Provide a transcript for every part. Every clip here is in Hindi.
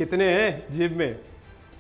कितने हैं जेब में।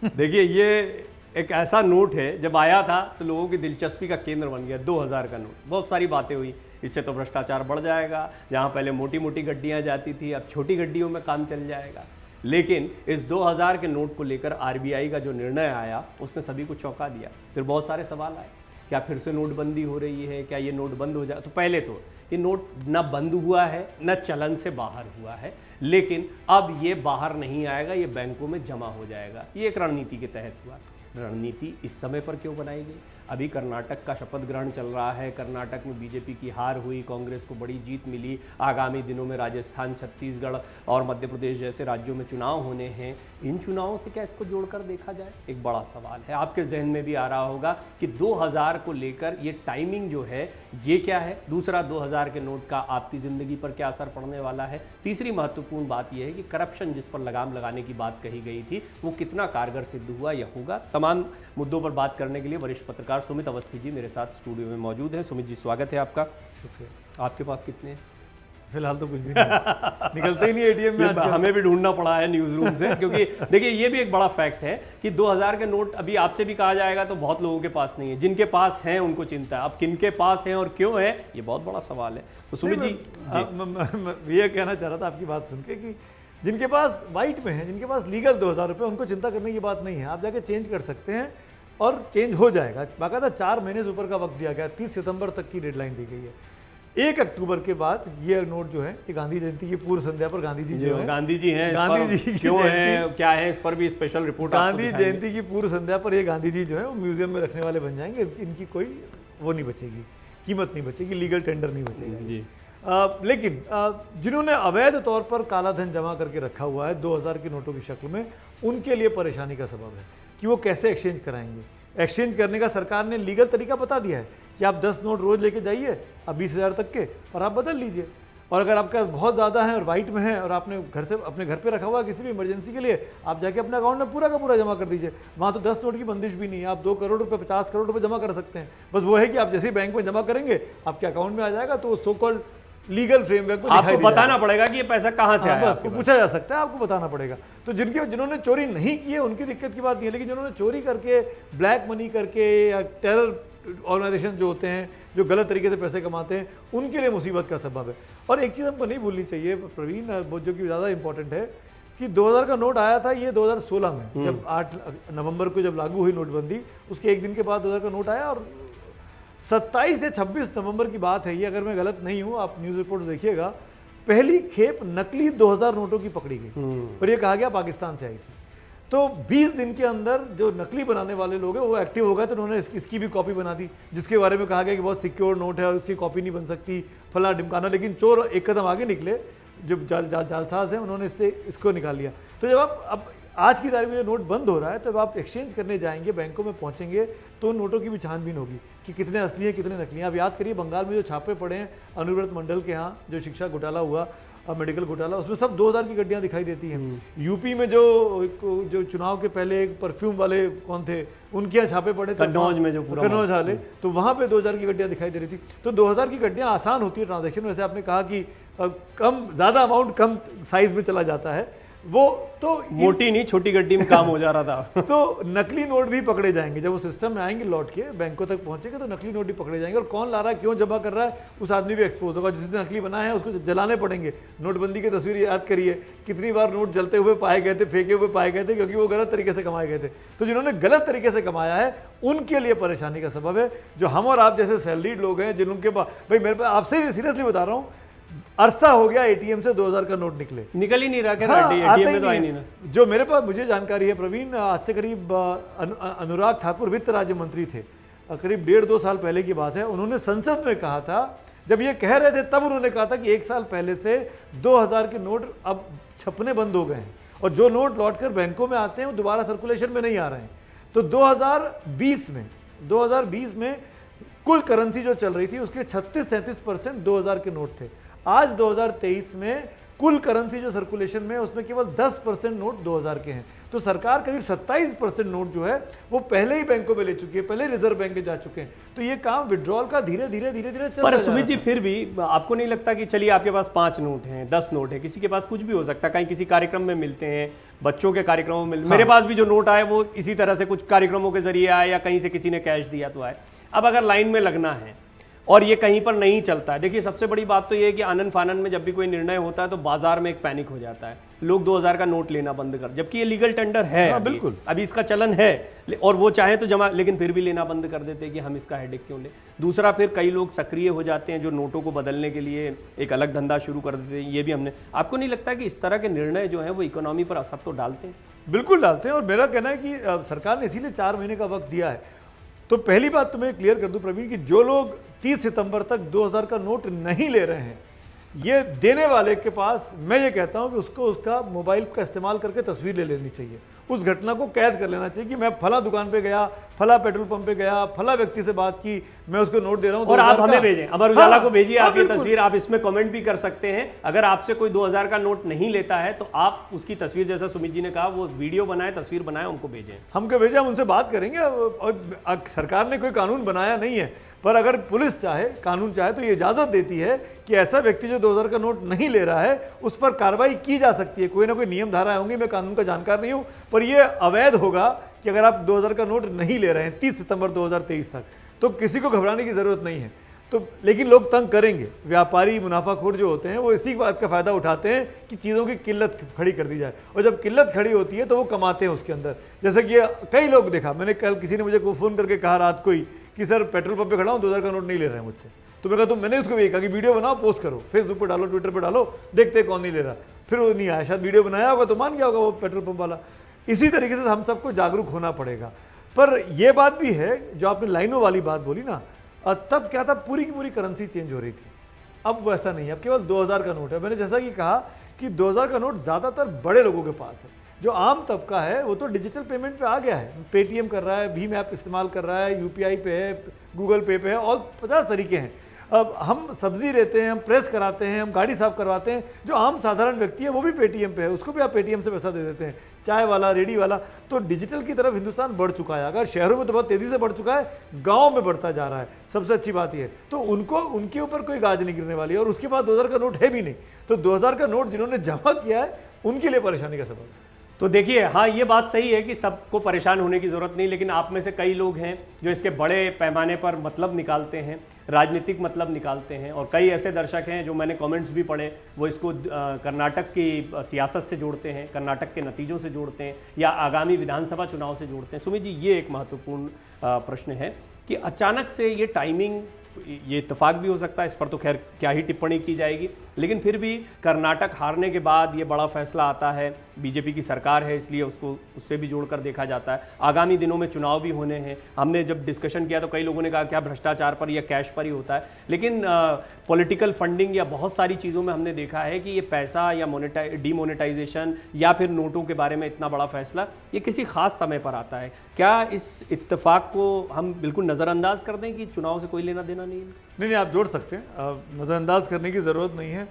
देखिए ये एक ऐसा नोट है, जब आया था तो लोगों की दिलचस्पी का केंद्र बन गया। 2000 का नोट, बहुत सारी बातें हुई, इससे तो भ्रष्टाचार बढ़ जाएगा, जहाँ पहले मोटी मोटी गड्डियाँ जाती थी अब छोटी गड्डियों में काम चल जाएगा। लेकिन इस 2000 के नोट को लेकर आरबीआई का जो निर्णय आया उसने सभी को चौंका दिया। फिर बहुत सारे सवाल आए, क्या फिर से नोटबंदी हो रही है, क्या ये नोट बंद हो जाए? तो पहले तो ये नोट न बंद हुआ है न चलन से बाहर हुआ है, लेकिन अब ये बाहर नहीं आएगा, ये बैंकों में जमा हो जाएगा। ये एक रणनीति के तहत हुआ। रणनीति इस समय पर क्यों बनाई गई? अभी कर्नाटक का शपथ ग्रहण चल रहा है, कर्नाटक में बीजेपी की हार हुई, कांग्रेस को बड़ी जीत मिली, आगामी दिनों में राजस्थान, छत्तीसगढ़ और मध्य प्रदेश जैसे राज्यों में चुनाव होने हैं। इन चुनावों से क्या इसको जोड़कर देखा जाए? एक बड़ा सवाल है। आपके जहन में भी आ रहा होगा कि 2000 को लेकर ये टाइमिंग जो है ये क्या है? दूसरा, 2000 के नोट का आपकी ज़िंदगी पर क्या असर पड़ने वाला है? तीसरी महत्वपूर्ण बात यह है कि करप्शन जिस पर लगाम लगाने की बात कही गई थी वो कितना कारगर सिद्ध हुआ या होगा? तमाम मुद्दों पर बात करने के लिए वरिष्ठ पत्रकार सुमित अवस्थी जी मेरे साथ स्टूडियो में मौजूद हैं। सुमित जी, स्वागत है आपका। शुक्रिया। आपके पास कितने हैं? फिलहाल तो कुछ भी नहीं निकलते ही नहीं एटीएम में। हमें भी ढूंढना पड़ा है न्यूज़ रूम से, क्योंकि देखिए ये भी एक बड़ा फैक्ट है कि 2000 के नोट अभी आपसे भी कहा जाएगा तो बहुत लोगों के पास नहीं है, जिनके पास हैं उनको चिंता है। अब किनके पास हैं और क्यों है, ये बहुत बड़ा सवाल है। तो सुमित जी, ये कहना चाह रहा था आपकी बात सुन के कि जिनके पास वाइट में है, जिनके पास लीगल 2000 रुपये, उनको चिंता करने की बात नहीं है। आप जाके चेंज कर सकते हैं और चेंज हो जाएगा। बाकायदा 4 महीने से ऊपर का वक्त दिया गया, 30 सितंबर तक की डेडलाइन दी गई है। 1 अक्टूबर के बाद ये नोट जो है, ये गांधी जयंती की पूर्व संध्या पर गांधी जी जो है, गांधी जी हैं, गांधी जी क्यों है, क्या है, इस पर भी स्पेशल रिपोर्ट गांधी जयंती की पूर्व संध्या पर ये गांधी जी जो है वो म्यूजियम में रखने वाले बन जाएंगे। इनकी कोई वो नहीं बचेगी, कीमत नहीं बचेगी, लीगल टेंडर नहीं बचेगा जी। लेकिन जिन्होंने अवैध तौर पर काला धन जमा करके रखा हुआ है 2000 के नोटों की शक्ल में, उनके लिए परेशानी का सबब है कि वो कैसे एक्सचेंज कराएंगे। एक्सचेंज करने का सरकार ने लीगल तरीका बता दिया है कि आप 10 नोट रोज लेके जाइए, अब 20,000 तक के, और आप बदल लीजिए। और अगर आपका बहुत ज़्यादा है और वाइट में है और आपने अपने घर पे रखा हुआ किसी भी इमरजेंसी के लिए, आप जाके अपने अकाउंट में पूरा का पूरा जमा कर दीजिए। वहाँ तो 10 नोट की बंदिश भी नहीं है, आप 2 करोड़ रुपए, 50 करोड़ रुपए जमा कर सकते हैं। बस वो है कि आप जैसे ही बैंक में जमा करेंगे आपके अकाउंट में आ जाएगा, तो वो सो कॉल्ड लीगल फ्रेमवर्क में आपको बताना पड़ेगा कि ये पैसा कहाँ से आया। बस पूछा जा सकता है, आपको बताना पड़ेगा। तो जिन्होंने चोरी नहीं की है उनकी दिक्कत की बात नहीं है, लेकिन जिन्होंने चोरी करके, ब्लैक मनी करके या टेरर ऑर्गेनाइजेशन जो होते हैं जो गलत तरीके से पैसे कमाते हैं, उनके लिए मुसीबत का सबब है। और एक चीज़ हमको नहीं भूलनी चाहिए प्रवीण, जो कि ज़्यादा इंपॉर्टेंट है, कि 2000 का नोट आया था ये 2016 में, जब 8 नवंबर को जब लागू हुई नोटबंदी, उसके एक दिन के बाद 2000 का नोट आया। और 27 या 26 नवंबर की बात है ये, अगर मैं गलत नहीं हूँ, आप न्यूज़ रिपोर्ट देखिएगा, पहली खेप नकली 2000 नोटों की पकड़ी गई और ये कहा गया पाकिस्तान से आई थी। तो 20 दिन के अंदर जो नकली बनाने वाले लोग हैं वो एक्टिव हो गए, तो उन्होंने इसकी भी कॉपी बना दी, जिसके बारे में कहा गया कि बहुत सिक्योर नोट है और इसकी कॉपी नहीं बन सकती, फला ढिमकाना। लेकिन चोर एक कदम आगे निकले, जो जालसाज हैं उन्होंने इसको निकाल लिया। तो जब आप अब आज की तारीख में जो नोट बंद हो रहा है, तो जब आप एक्सचेंज करने जाएंगे, बैंकों में पहुंचेंगे, तो उन नोटों की भी छानबीन होगी कि कितने असली हैं, कितने नकली हैं। आप याद करिए बंगाल में जो छापे पड़े हैं अनुव्रत मंडल के यहाँ, जो शिक्षा घोटाला हुआ, मेडिकल घोटाला, उसमें सब 2000 की गड्डियाँ दिखाई देती हैं। यूपी में जो चुनाव के पहले एक परफ्यूम वाले कौन थे, उनके यहाँ छापे पड़े थे, कन्नौज में जो पूरा कन्नौज वाले, तो वहाँ पे 2000 की गड्डियाँ दिखाई दे रही थी। तो 2000 की गड्डियाँ आसान होती है ट्रांजेक्शन। वैसे आपने कहा कि कम ज़्यादा अमाउंट कम साइज में चला जाता है, वो तो मोटी नहीं छोटी गड्डी में काम हो जा रहा था। तो नकली नोट भी पकड़े जाएंगे जब वो सिस्टम में आएंगे, लौट के बैंकों तक पहुंचेंगे, तो नकली नोट भी पकड़े जाएंगे। और कौन ला रहा है, क्यों जमा कर रहा है, उस आदमी भी एक्सपोज होगा। जिसने नकली बनाया है उसको जलाने पड़ेंगे। नोटबंदी की तस्वीर याद करिए, कितनी बार नोट जलते हुए पाए गए थे, फेंके हुए पाए गए थे, क्योंकि वो गलत तरीके से कमाए गए थे। तो जिन्होंने गलत तरीके से कमाया है उनके लिए परेशानी का सबब है। जो हम और आप जैसे सैलरीड लोग हैं, जिनके पास, भाई मेरे पास, आपसे सीरियसली बता रहा हूँ, अरसा हो गया एटीएम से 2000 का नोट निकल ही नहीं रहा। हाँ, एटीएम में तो आई नहीं ना। जो मेरे पास मुझे जानकारी है प्रवीण, आज से करीब अनुराग ठाकुर वित्त राज्य मंत्री थे, करीब 1.5-2 साल पहले की बात है। उन्होंने संसद में कहा था, जब ये कह रहे थे तब उन्होंने कहा था कि 1 साल पहले से 2000 के नोट अब छपने बंद हो गए हैं और जो नोट लौटकर बैंकों में आते हैं वो दोबारा सर्कुलेशन में नहीं आ रहे हैं। तो 2020 में कुल करेंसी जो चल रही थी उसके 36-37% 2000 के नोट थे। आज 2023 में कुल करेंसी जो सर्कुलेशन में है उसमें केवल 10% नोट 2000 के हैं। तो सरकार करीब 27% नोट जो है वो पहले ही बैंकों में ले चुकी है, पहले रिजर्व बैंक में जा चुके हैं। तो ये काम विड्रॉल का धीरे धीरे चल रहा है। पर सुमित जी, फिर भी आपको नहीं लगता कि चलिए आपके पास 5 नोट हैं, 10 नोट है, किसी के पास कुछ भी हो सकता है, कहीं किसी कार्यक्रम में मिलते हैं, बच्चों के कार्यक्रमों में मेरे पास भी जो नोट आए वो इसी तरह से कुछ कार्यक्रमों के जरिए आए या कहीं से किसी ने कैश दिया तो आए। अब अगर लाइन में लगना है और ये कहीं पर नहीं चलता है, देखिए सबसे बड़ी बात तो ये है कि आनन फानन में जब भी कोई निर्णय होता है तो बाजार में एक पैनिक हो जाता है, लोग 2000 का नोट लेना बंद कर, जबकि ये लीगल टेंडर है, बिल्कुल अभी इसका चलन है और वो चाहे तो जमा, लेकिन फिर भी लेना बंद कर देते हैं कि हम इसका हेडेक क्यों लें। दूसरा, फिर कई लोग सक्रिय हो जाते हैं जो नोटों को बदलने के लिए एक अलग धंधा शुरू कर देते हैं। ये भी हमने, आपको नहीं लगता कि इस तरह के निर्णय जो है वो इकोनॉमी पर असर तो डालते हैं? बिल्कुल डालते हैं, और मेरा कहना है कि सरकार ने इसीलिए 4 महीने का वक्त दिया है। तो पहली बात तो मैं क्लियर कर दूं प्रवीण कि जो लोग 30 सितंबर तक 2000 का नोट नहीं ले रहे हैं, ये देने वाले के पास मैं ये कहता हूं कि उसको उसका मोबाइल का इस्तेमाल करके तस्वीर ले लेनी चाहिए, उस घटना को कैद कर लेना चाहिए कि मैं फला दुकान पे गया, फला पेट्रोल पंप पे गया, फला व्यक्ति से बात की, मैं उसको नोट दे रहा हूं। और आप हमें भेजें, अमर उजाला को भेजिए आप ये बिल्कुल। तस्वीर, आप इसमें कमेंट भी कर सकते हैं। अगर आपसे कोई 2000 का नोट नहीं लेता है तो आप उसकी तस्वीर, जैसा सुमित जी ने कहा, वो वीडियो बनाए, तस्वीर बनाए, उनको भेजें। हमको भेजें, हम उनसे बात करेंगे। और सरकार ने कोई कानून बनाया नहीं है, पर अगर पुलिस चाहे, कानून चाहे तो ये इजाज़त देती है कि ऐसा व्यक्ति जो 2000 का नोट नहीं ले रहा है उस पर कार्रवाई की जा सकती है। कोई ना कोई नियम धारा होंगी, मैं कानून का जानकार नहीं हूँ, पर यह अवैध होगा कि अगर आप 2000 का नोट नहीं ले रहे हैं 30 सितंबर 2023 तक, तो किसी को घबराने की ज़रूरत नहीं है। तो लेकिन लोग तंग करेंगे, व्यापारी मुनाफाखोर जो होते हैं वो इसी बात का फ़ायदा उठाते हैं कि चीज़ों की किल्लत खड़ी कर दी जाए, और जब किल्लत खड़ी होती है तो वो कमाते हैं उसके अंदर। जैसे कि कई लोग देखा, मैंने कल किसी ने मुझे फ़ोन करके कहा रात को ही कि सर पेट्रोल पंप पे खड़ा हूँ, 2000 का नोट नहीं ले रहे हैं मुझसे। तो मैं कहा, तो मैंने उसको ये कहा कि वीडियो बनाओ, पोस्ट करो, फेसबुक पर डालो, ट्विटर पर डालो, देखते हैं कौन नहीं ले रहा। फिर वो नहीं आया, शायद वीडियो बनाया होगा तो मान गया होगा वो पेट्रोल पंप वाला। इसी तरीके से हम सबको जागरूक होना पड़ेगा। पर यह बात भी है, जो आपने लाइनों वाली बात बोली ना, तब क्या था, पूरी की पूरी करेंसी चेंज हो रही थी। अब वैसा नहीं है, अब केवल 2000 का नोट है। मैंने जैसा कि कहा कि 2000 का नोट ज़्यादातर बड़े लोगों के पास है। जो आम तबका है वो तो डिजिटल पेमेंट पे आ गया है, पेटीएम कर रहा है, भीम ऐप इस्तेमाल कर रहा है, यूपीआई पे है, गूगल पे है, और 50 तरीके हैं। अब हम सब्जी लेते हैं, हम प्रेस कराते हैं, हम गाड़ी साफ करवाते हैं, जो आम साधारण व्यक्ति है वो भी पेटीएम पे है, उसको भी आप पेटीएम से पैसा दे देते हैं, चाय वाला, रेडी वाला। तो डिजिटल की तरफ हिंदुस्तान बढ़ चुका है। अगर शहरों में तो बहुत तेज़ी से बढ़ चुका है, गाँव में बढ़ता जा रहा है, सबसे अच्छी बात यह है। तो उनको, उनके ऊपर कोई गाज नहीं गिरने वाली है। और उसके बाद 2000 का नोट है भी नहीं, तो 2000 का नोट जिन्होंने जमा किया है उनके लिए परेशानी का सबब है। तो देखिए, हाँ ये बात सही है कि सबको परेशान होने की ज़रूरत नहीं, लेकिन आप में से कई लोग हैं जो इसके बड़े पैमाने पर मतलब निकालते हैं, राजनीतिक मतलब निकालते हैं। और कई ऐसे दर्शक हैं जो, मैंने कमेंट्स भी पढ़े, वो इसको कर्नाटक की सियासत से जोड़ते हैं, कर्नाटक के नतीजों से जोड़ते हैं, या आगामी विधानसभा चुनाव से जोड़ते हैं। सुमित जी, ये एक महत्वपूर्ण प्रश्न है कि अचानक से ये टाइमिंग, ये इत्तेफाक भी हो सकता है, इस पर तो खैर क्या ही टिप्पणी की जाएगी, लेकिन फिर भी कर्नाटक हारने के बाद ये बड़ा फैसला आता है। बीजेपी की सरकार है इसलिए उसको उससे भी जोड़कर देखा जाता है। आगामी दिनों में चुनाव भी होने हैं। हमने जब डिस्कशन किया तो कई लोगों ने कहा क्या भ्रष्टाचार पर या कैश पर ही होता है, लेकिन पॉलिटिकल फंडिंग या बहुत सारी चीज़ों में हमने देखा है कि ये पैसा या डीमोनेटाइजेशन या फिर नोटों के बारे में इतना बड़ा फैसला ये किसी खास समय पर आता है। क्या इस इत्तेफाक को हम बिल्कुल नज़रअंदाज कर दें कि चुनाव से कोई लेना देना नहीं है? नहीं, आप जोड़ सकते हैं, नज़रअंदाज करने की ज़रूरत नहीं है।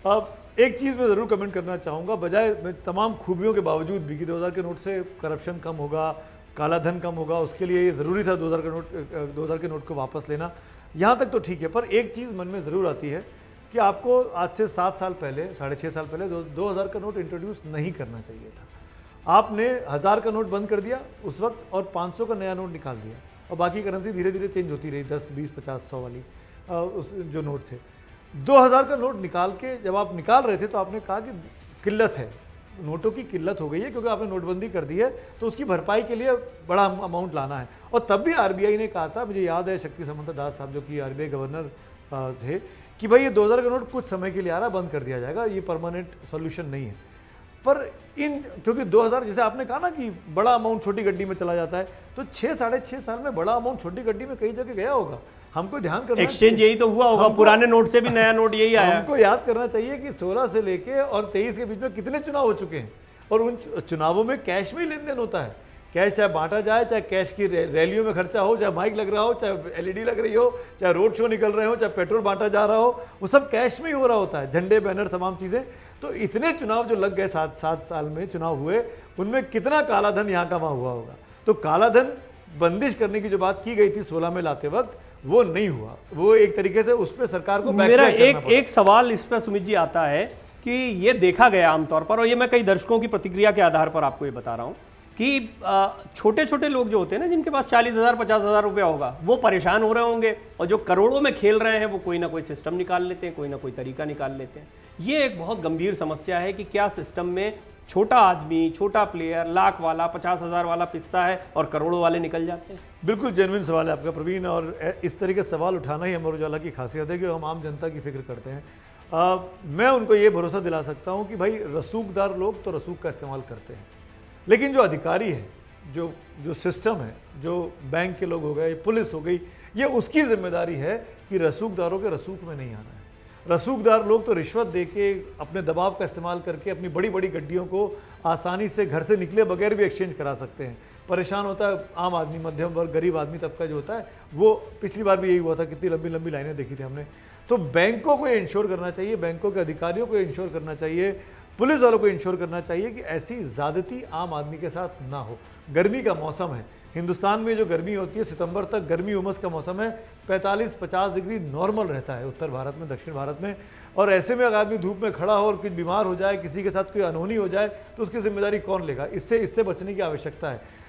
अब एक चीज़ मैं ज़रूर कमेंट करना चाहूँगा, बजाय तमाम खूबियों के बावजूद भी कि 2000 के नोट से करप्शन कम होगा, काला धन कम होगा, उसके लिए ये ज़रूरी था 2000 के नोट को वापस लेना, यहाँ तक तो ठीक है। पर एक चीज़ मन में ज़रूर आती है कि आपको आज से 7 साल पहले, 6.5 साल पहले 2000 का नोट इंट्रोड्यूस नहीं करना चाहिए था। आपने 1000 का नोट बंद कर दिया उस वक्त, और 500 का नया नोट निकाल दिया, और बाकी करेंसी धीरे धीरे चेंज होती रही, 10, 20, 50, 100 वाली उस जो नोट थे। 2000 का नोट निकाल के जब आप निकाल रहे थे तो आपने कहा कि किल्लत है, नोटों की किल्लत हो गई है क्योंकि आपने नोटबंदी कर दी है, तो उसकी भरपाई के लिए बड़ा अमाउंट लाना है। और तब भी आरबीआई ने कहा था, मुझे याद है शक्ति सामंत दास साहब जो कि आरबीआई गवर्नर थे, कि भाई ये 2000 का नोट कुछ समय के लिए आ रहा, बंद कर दिया जाएगा, ये परमानेंट सॉल्यूशन नहीं है। पर क्योंकि 2000, जैसे आपने कहा ना कि बड़ा अमाउंट छोटी गड्डी में चला जाता है, तो 6-6.5 साल में बड़ा अमाउंट छोटी गड्डी में कई जगह गया होगा। हमको ध्यान करना, एक्सचेंज यही तो हुआ होगा, पुराने नोट से भी नया नोट यही आया। हमको याद करना चाहिए कि 16 से लेके और 23 के बीच में कितने चुनाव हो चुके हैं, और उन चुनावों में कैश में ही लेन देन होता है। कैश चाहे बांटा जाए, चाहे कैश की रैलियों में खर्चा हो, चाहे माइक लग रहा हो, चाहे एलईडी लग रही हो, चाहे रोड शो निकल रहे हो, चाहे पेट्रोल बांटा जा रहा हो, वो सब कैश में ही हो रहा होता है, झंडे, बैनर, तमाम चीज़ें। तो इतने चुनाव जो लग गए, 7 साल में चुनाव हुए, उनमें कितना काला धन यहाँ कमा हुआ होगा। तो काला धन बंदिश करने की जो बात की गई थी 16 में लाते वक्त, वो नहीं हुआ। वो एक तरीके से उस पर सरकार को मेरा एक सवाल इस पर सुमित जी आता है कि ये देखा गया आमतौर पर, और ये मैं कई दर्शकों की प्रतिक्रिया के आधार पर आपको ये बता रहा हूँ कि छोटे छोटे लोग जो होते हैं ना, जिनके पास 40,000 50,000 रुपया होगा, वो परेशान हो रहे होंगे, और जो करोड़ों में खेल रहे हैं वो कोई ना कोई सिस्टम निकाल लेते हैं, कोई ना कोई तरीका निकाल लेते हैं। ये एक बहुत गंभीर समस्या है कि क्या सिस्टम में छोटा आदमी, छोटा प्लेयर, लाख वाला, 50,000 वाला पिसता है और करोड़ों वाले निकल जाते हैं। बिल्कुल जेन्युइन सवाल है आपका प्रवीण, और इस तरीके से सवाल उठाना ही अमर उजाला की खासियत है कि हम आम जनता की फिक्र करते हैं। मैं उनको ये भरोसा दिला सकता हूँ कि भाई रसूखदार लोग तो रसूख का इस्तेमाल करते हैं, लेकिन जो अधिकारी है, जो सिस्टम है, जो बैंक के लोग हो गए, पुलिस हो गई, ये उसकी जिम्मेदारी है कि रसूखदारों के रसूख में नहीं आना है। रसूखदार लोग तो रिश्वत देके, अपने दबाव का इस्तेमाल करके अपनी बड़ी बड़ी गड्डियों को आसानी से घर से निकले बगैर भी एक्सचेंज करा सकते हैं। परेशान होता है आम आदमी, मध्यम वर्ग, गरीब आदमी तबका जो होता है, वो पिछली बार भी यही हुआ था, कितनी लंबी लंबी लाइनें देखी थी हमने। तो बैंकों को इंश्योर करना चाहिए, बैंकों के अधिकारियों को इंश्योर करना चाहिए, पुलिस वालों को इंश्योर करना चाहिए कि ऐसी ज़्यादती आम आदमी के साथ ना हो। गर्मी का मौसम है, हिंदुस्तान में जो गर्मी होती है सितंबर तक, गर्मी उमस का मौसम है, 45-50 डिग्री नॉर्मल रहता है उत्तर भारत में, दक्षिण भारत में। और ऐसे में अगर आदमी धूप में खड़ा हो और कुछ बीमार हो जाए, किसी के साथ कोई अनहोनी हो जाए, तो उसकी जिम्मेदारी कौन लेगा? इससे बचने की आवश्यकता है।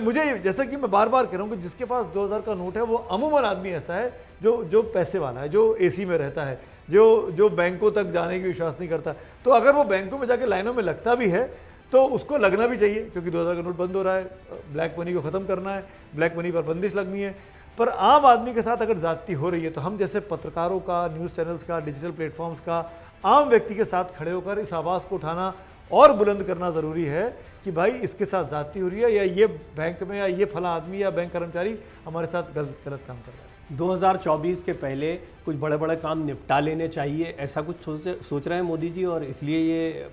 मुझे जैसा कि मैं बार बार कह रहा हूँ कि जिसके पास 2000 का नोट है वो अमूमन आदमी ऐसा है जो पैसे वाला है, जो एसी में रहता है, जो बैंकों तक जाने की विश्वास नहीं करता। तो अगर वो बैंकों में जाके लाइनों में लगता भी है तो उसको लगना भी चाहिए, क्योंकि 2000 का नोट बंद हो रहा है, ब्लैक मनी को ख़त्म करना है, ब्लैक मनी पर बंदिश लगनी है। पर आम आदमी के साथ अगर ज़्यादती हो रही है तो हम जैसे पत्रकारों का, न्यूज़ चैनल्स का, डिजिटल प्लेटफॉर्म्स का, आम व्यक्ति के साथ खड़े होकर इस आवाज़ को उठाना और बुलंद करना ज़रूरी है कि भाई इसके साथ ज़्यादती हो रही है, या ये बैंक में, या ये फला आदमी या बैंक कर्मचारी हमारे साथ गलत काम कर रहा है। 2024 के पहले कुछ बड़े बड़े काम निपटा लेने चाहिए, ऐसा कुछ सोच रहे हैं मोदी जी, और इसलिए ये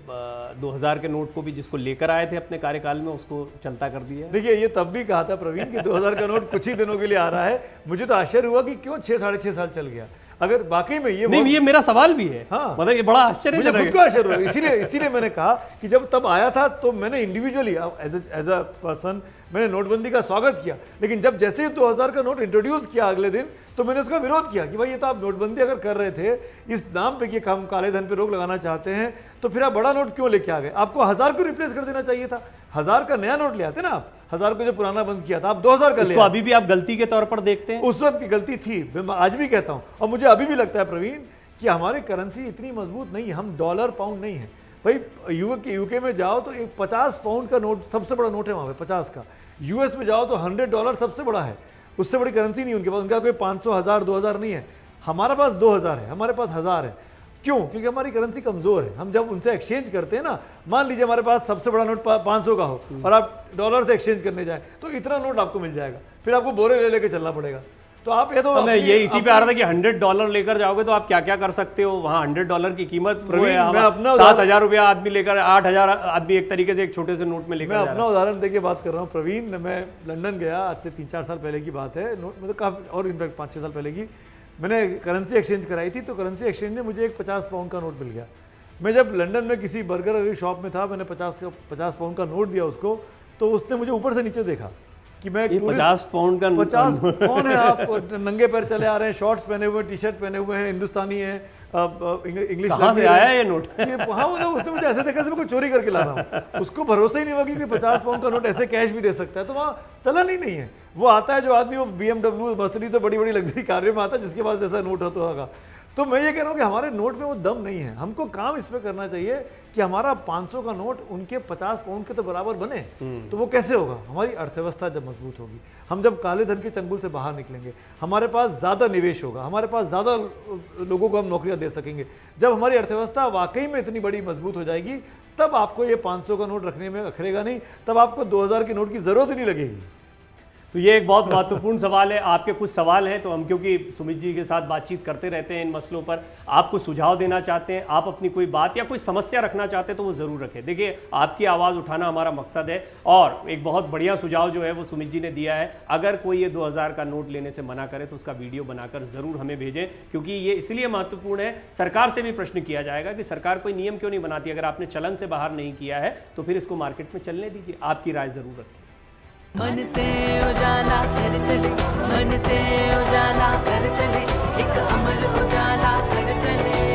2000 के नोट को भी, जिसको लेकर आए थे अपने कार्यकाल में, उसको चलता कर दिया। देखिए, ये तब भी कहा था प्रवीण कि 2000 का नोट कुछ ही दिनों के लिए आ रहा है। मुझे तो आश्चर्य हुआ कि क्यों 6-6.5 साल चल गया। अगर वाकई में ये नहीं, ये मेरा सवाल भी है। हाँ, मतलब ये बड़ा आश्चर्य, मुझे खुद को आश्चर्य हुआ। इसीलिए मैंने कहा कि जब तब आया था तो मैंने इंडिविजुअली एज अ पर्सन मैंने नोटबंदी का स्वागत किया, लेकिन जब जैसे ही 2000 का नोट इंट्रोड्यूस किया अगले दिन, तो मैंने उसका विरोध किया कि भाई ये तो आप नोटबंदी अगर कर रहे थे इस नाम पे कि हम काले धन पे रोक लगाना चाहते हैं, तो फिर आप बड़ा नोट क्यों लेके आ गए? आपको 1000 को रिप्लेस कर देना चाहिए था। 1000 का नया नोट ले आते ना आप, 1000 को जो पुराना बंद किया था, आप 2000 का ले। अभी भी आप गलती के तौर पर देखते हैं? उस वक्त की गलती थी, मैं आज भी कहता हूं, और मुझे अभी भी लगता है प्रवीण कि हमारी करेंसी इतनी मजबूत नहीं है, हम डॉलर पाउंड नहीं है। भाई यूके में जाओ तो एक 50 पाउंड का नोट सबसे बड़ा नोट है वहाँ पे, 50 का। यूएस में जाओ तो $100 सबसे बड़ा है, उससे बड़ी करेंसी नहीं उनके पास, उनका कोई 500, 1000, 2000 नहीं है। हमारे पास 2000 है, हमारे पास 1000 है। क्यों? क्योंकि हमारी करेंसी कमज़ोर है। हम जब उनसे एक्सचेंज करते हैं ना, मान लीजिए हमारे पास सबसे बड़ा नोट 500 का हो और आप डॉलर से एक्सचेंज करने जाए तो इतना नोट आपको मिल जाएगा, फिर आपको बोरे ले लेके चलना पड़ेगा। तो आप ये तो मैं ये इसी पे आ रहा था कि $100 लेकर जाओगे तो आप क्या क्या कर सकते हो। वहाँ $100 की कीमत 7,000 रुपया आदमी लेकर, 8,000 आदमी एक तरीके से एक छोटे से नोट में लेकर। मैं अपना उदाहरण देके बात कर रहा हूँ प्रवीण। मैं लंदन गया, आज से 3-4 साल पहले की बात है, मतलब काफ़ी, और इनफैक्ट 5-6 साल पहले की। मैंने करेंसी एक्सचेंज कराई थी, तो करेंसी एक्सचेंज में मुझे एक 50 पाउंड का नोट मिल गया। मैं जब लंदन में किसी बर्गर की शॉप में था, मैंने 50 पाउंड का नोट दिया उसको, तो उसने मुझे ऊपर से नीचे देखा कि मैं 50 पाउंड का 50 कौन है आप? नंगे पैर चले आ रहे हैं, शॉर्ट्स पहने हुए, टी शर्ट पहने हुए हैं, हिंदुस्तानी है, इंग्लिश कहाँ से आया ये नोट? हाँ, मतलब उसने मुझे ऐसे देखा जैसे मैं कोई चोरी करके ला रहा हूँ। उसको भरोसा ही नहीं हुआ कि 50 पाउंड का नोट ऐसे कैश भी दे सकता है। तो वहाँ चलन ही नहीं है। वो आता है जो आदमी, वो BMW, मर्सिडीज, तो बड़ी बड़ी लग्जरी कारों में आता है, जिसके पास जैसा नोट होता होगा। तो मैं ये कह रहा हूँ कि हमारे नोट में वो दम नहीं है। हमको काम इस पे करना चाहिए कि हमारा 500 का नोट उनके 50 पाउंड के तो बराबर बने। तो वो कैसे होगा? हमारी अर्थव्यवस्था जब मजबूत होगी, हम जब काले धन के चंगुल से बाहर निकलेंगे, हमारे पास ज़्यादा निवेश होगा, हमारे पास ज़्यादा लोगों को हम नौकरियां दे सकेंगे। जब हमारी अर्थव्यवस्था वाकई में इतनी बड़ी मजबूत हो जाएगी, तब आपको ये 500 का नोट रखने में अखरेगा नहीं, तब आपको 2000 के नोट की ज़रूरत ही नहीं लगेगी। तो ये एक बहुत महत्वपूर्ण सवाल है। आपके कुछ सवाल हैं, तो हम क्योंकि सुमित जी के साथ बातचीत करते रहते हैं इन मसलों पर, आपको सुझाव देना चाहते हैं, आप अपनी कोई बात या कोई समस्या रखना चाहते हैं तो वो ज़रूर रखें। देखिए, आपकी आवाज़ उठाना हमारा मकसद है। और एक बहुत बढ़िया सुझाव जो है वो सुमित जी ने दिया है, अगर कोई ये 2000 का नोट लेने से मना करे तो उसका वीडियो बनाकर ज़रूर हमें भेजें, क्योंकि ये इसलिए महत्वपूर्ण है। सरकार से भी प्रश्न किया जाएगा कि सरकार कोई नियम क्यों नहीं बनाती। अगर आपने चलन से बाहर नहीं किया है तो फिर इसको मार्केट में चलने दीजिए। आपकी राय ज़रूर रखें। मन से उजाला कर चले, मन से उजाला कर चले, एक अमर उजाला कर चले।